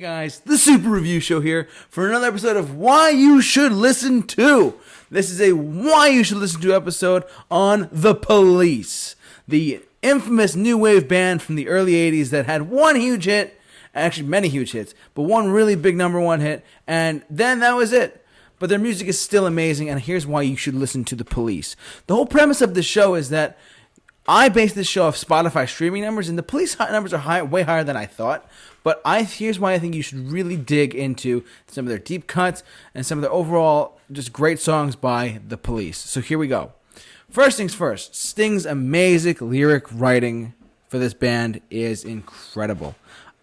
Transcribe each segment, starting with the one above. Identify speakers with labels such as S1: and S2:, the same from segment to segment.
S1: Guys, the Super Review Show here for another episode of Why You Should Listen To. This is a Why You Should Listen To episode on The Police, the infamous new wave band from the early 80s that had one huge hit, actually many huge hits, but one really big number one hit, and then that was it. But their music is still amazing, and here's why you should listen to The Police. The whole premise of this show is that I base this show off Spotify streaming numbers, and The Police numbers are way higher than I thought. But here's why I think you should really dig into some of their deep cuts and some of their overall just great songs by The Police. So here we go. First things first, Sting's amazing lyric writing for this band is incredible.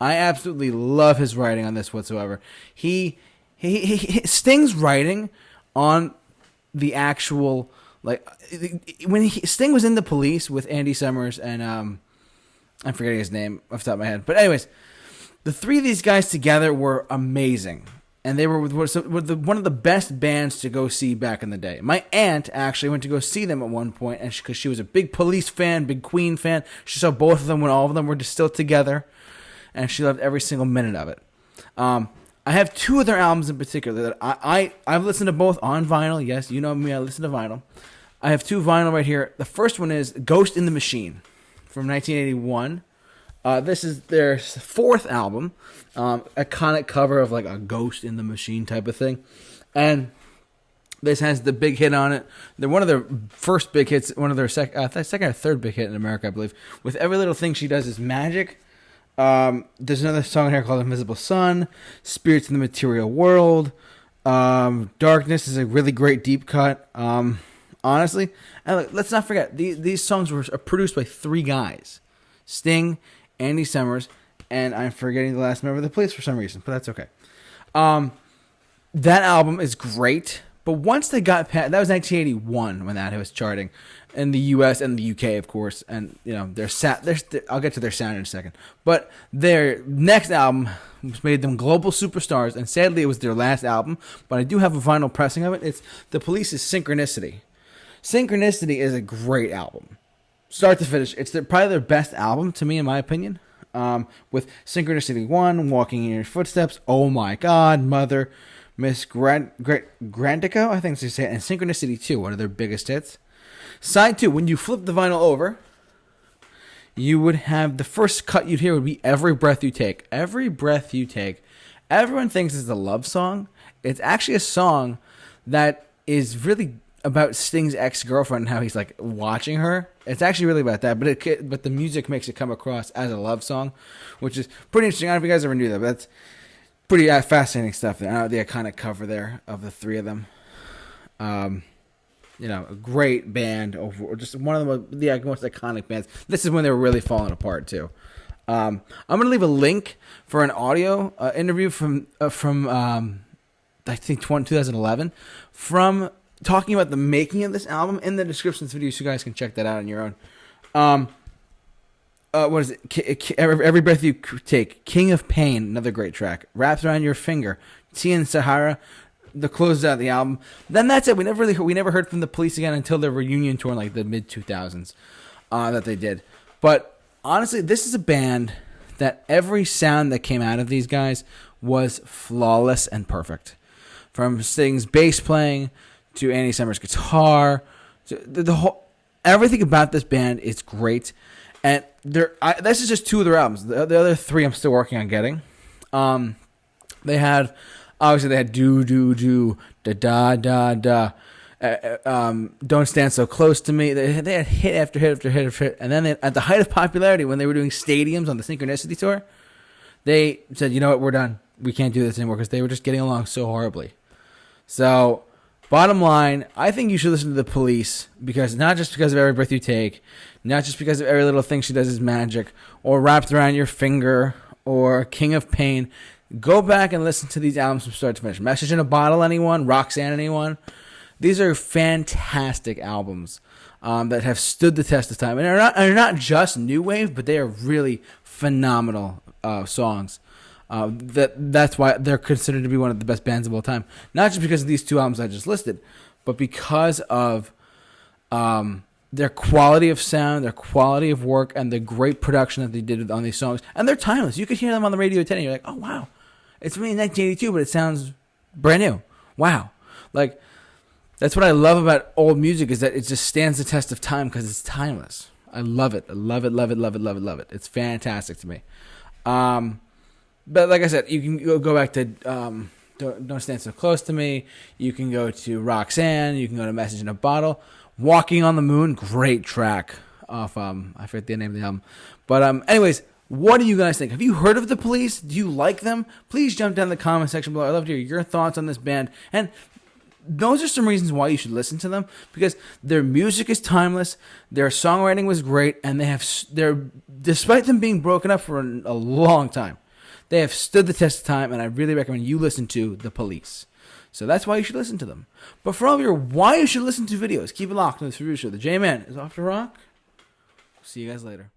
S1: I absolutely love his writing on this whatsoever. Sting's writing on the actual, like, when Sting was in The Police with Andy Summers and I'm forgetting his name off the top of my head, but anyways, the three of these guys together were amazing, and they were one of the best bands to go see back in the day. My aunt actually went to go see them at one point, and because she was a big Police fan, big Queen fan, she saw both of them when all of them were just still together, and she loved every single minute of it. I have two of their albums in particular that I've listened to both on vinyl. Yes, you know me, I listen to vinyl. I have two vinyl right here. The first one is Ghost in the Machine from 1981. This is their fourth album, iconic cover of like a Ghost in the Machine type of thing. And this has the big hit on it. They're one of their first big hits, one of their second or third big hit in America, I believe. With Every Little Thing She Does Is Magic. There's another song here called Invisible Sun, Spirits in the Material World. Darkness is a really great deep cut. Honestly, and let's not forget, these songs were produced by three guys. Sting, Andy Summers, and I'm forgetting the last member of The Police for some reason, but that's okay. That album is great, but once they got past, that was 1981 when that was charting in the U.S. and the U.K., of course, and you know I'll get to their sound in a second. But their next album made them global superstars, and sadly, it was their last album. But I do have a vinyl pressing of it. It's The Police's Synchronicity. Synchronicity is a great album. Start to finish, it's probably their best album to me, in my opinion. With Synchronicity 1, Walking in Your Footsteps, Oh My God, Mother, Miss Grandico, I think they say it, and Synchronicity 2, one of their biggest hits. Side 2, when you flip the vinyl over, you would have the first cut you'd hear would be Every Breath You Take. Every Breath You Take. Everyone thinks it's a love song. It's actually a song that is really about Sting's ex-girlfriend and how he's like watching her. It's actually really about that, but the music makes it come across as a love song, which is pretty interesting. I don't know if you guys ever knew that, but that's pretty fascinating stuff. The iconic cover there of the three of them. A great band, just one of the most iconic bands. This is when they were really falling apart too. I'm gonna leave a link for an audio interview from I think 2011 from talking about the making of this album in the description of this video, so you guys can check that out on your own. What is it? Every Breath You Take, King of Pain, another great track. Wraps Around Your Finger, Tea in Sahara, the closes out of the album. Then that's it. We never heard from The Police again until their reunion tour in like the mid 2000s that they did. But honestly, this is a band that every sound that came out of these guys was flawless and perfect. From Sting's bass playing to Andy Summers' guitar, the whole everything about this band is great, and this is just two of their albums. The other three I'm still working on getting. They had Do Do Do, Da Da Da Da, Don't Stand So Close to Me. They had hit after hit after hit after hit, and then at the height of popularity, when they were doing stadiums on the Synchronicity tour, they said, "You know what? We're done. We can't do this anymore," because they were just getting along so horribly. So, bottom line, I think you should listen to The Police, because not just because of Every Breath You Take, not just because of Every Little Thing She Does Is Magic, or Wrapped Around Your Finger, or King of Pain. Go back and listen to these albums from start to finish. Message in a Bottle, anyone? Roxanne, anyone? These are fantastic albums that have stood the test of time. And are not just new wave, but they are really phenomenal songs. That's why they're considered to be one of the best bands of all time. Not just because of these two albums I just listed, but because of their quality of sound, their quality of work, and the great production that they did on these songs. And they're timeless. You could hear them on the radio today, and you're like, oh, wow. It's from 1982, but it sounds brand new. Wow. Like, that's what I love about old music, is that it just stands the test of time because it's timeless. I love it. I love it, love it, love it, love it, love it. It's fantastic to me. But like I said, you can go back to Don't Stand So Close to Me. You can go to Roxanne. You can go to Message in a Bottle. Walking on the Moon, great track off, I forget the name of the album. But anyways, what do you guys think? Have you heard of The Police? Do you like them? Please jump down in the comment section below. I'd love to hear your thoughts on this band. And those are some reasons why you should listen to them, because their music is timeless, their songwriting was great, and despite them being broken up for a long time, they have stood the test of time, and I really recommend you listen to The Police. So that's why you should listen to them. But for all of your why you should listen to videos, keep it locked on This Review Show. The J-Man is off to rock. See you guys later.